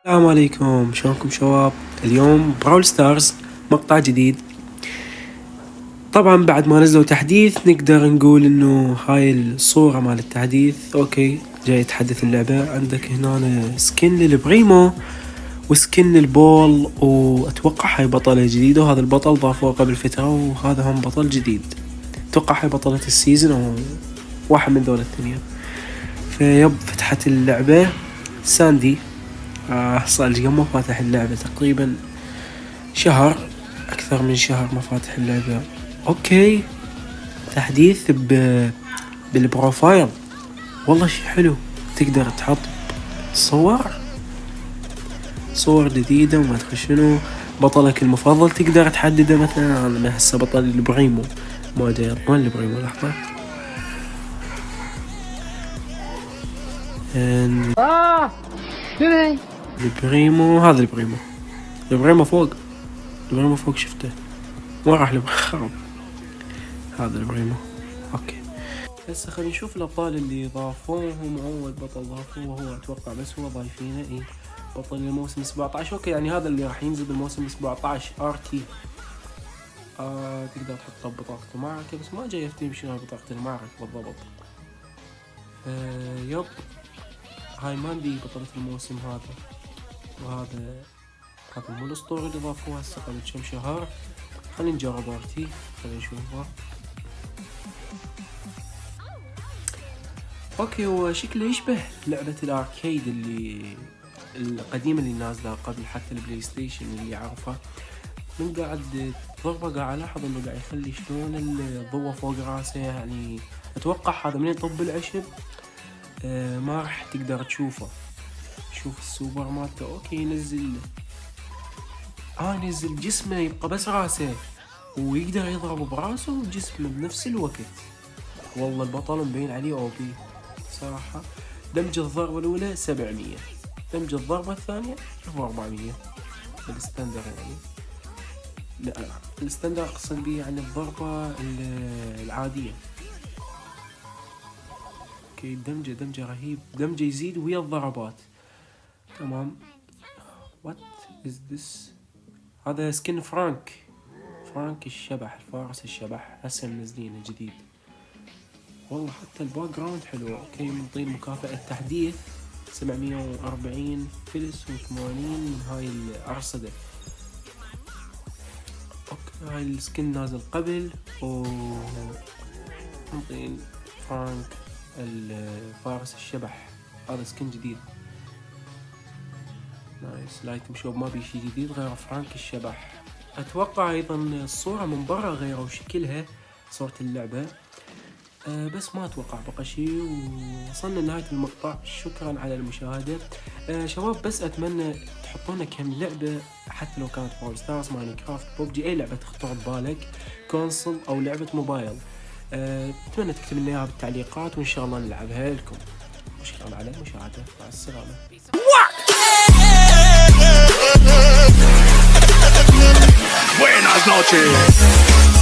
السلام عليكم، شلونكم شباب؟ اليوم براول ستارز مقطع جديد. طبعا بعد ما نزلوا تحديث نقدر نقول انه هاي الصورة مال التحديث. اوكي، جاي تحدث اللعبة. عندك هنا سكن للبريمو وسكن البول، واتوقع هاي بطلة جديدة، وهذا البطل ضافوه قبل فترة، وهذا هم بطل جديد. اتوقع هاي بطلة السيزون او واحد من ذول الثنين. فيب فتحت اللعبة ساندي. صار لي ما فاتح اللعبة تقريبا شهر، أكثر من شهر ما فاتح اللعبة. أوكي، تحديث بالبروفايل والله شي حلو. تقدر تحط صور جديدة وما أدري شنو. بطلك المفضل تقدر تحدده، مثلا أنا هسه بطل البريمو ما داير. وين البريمو؟ لحظة. البريمو، هذا البريمو فوق شفته، ما راح لبخرب. هذا البريمو. اوكي، هسه خلينا نشوف الابطال اللي ضافوهم. اول بطل ضافوه هو اتوقع بس هو ضايفينه، بطل الموسم 17. اوكي، يعني هذا اللي راح ينزل بالموسم 17 RT. تقدر تحطه ببطاقة المعركة، بس ما جاي يفتهم شنو بطاقة المعركة بالضبط. يب، هاي ماندي بطلة الموسم هذا. وهذا مو الاسطوري اللي ضافوه هسه قبل كم شهر. خلينا نجرب RT، خلينا نشوفه. اوكي، هو شكله يشبه لعبة الاركيد اللي القديمة اللي نازلة قبل حتى البلاي ستيشن اللي يعرفها. من قاعد ضربة قاعد الاحظ انه قاعد يخلي شلون الضوء فوق راسه. يعني اتوقع هذا من يطب العشب ما راح تقدر تشوفه. شوف السوبر مالته. اوكي، ينزل جسمه، يبقى بس راسه، ويقدر يضرب براسه وجسمه بنفس الوقت. والله البطل مبين عليه OP صراحة. دمج الضربة الأولى 700، دمج الضربة الثانية 1400 بالستاندر. يعني لا، الستاندر أقصد به يعني الضربة العادية. اوكي، دمجه رهيب، دمجه يزيد ويا الضربات. تمام. وات از ذس؟ هذا سكن فرانك الشبح، الفارس الشبح، هسه منزلينه جديد. والله حتى الباك جراوند حلو. اوكي، منطين مكافأة تحديث 740 فلس و80 من هاي الأرصدة. اوكي، هاي السكن نازل قبل، منطين فرانك الفارس الشبح. هذا سكن جديد نايس. لايتم شوب ما بي شي جديد غير فرانك الشبح. اتوقع ايضا الصورة من برا غيروا شكلها، صورة اللعبة. بس ما اتوقع بقى شي. وصلنا لنهاية المقطع. شكرا على المشاهدة شباب. بس اتمنى تحطونا كم لعبة، حتى لو كانت براول ستارز، ماينكرافت، ببجي، اي لعبة تخطر ببالك، كونسول او لعبة موبايل. اتمنى تكتب لنا اياها بالتعليقات، وان شاء الله نلعبها لكم. شكرا على المشاهدة، مع السلامة. Buenas noches.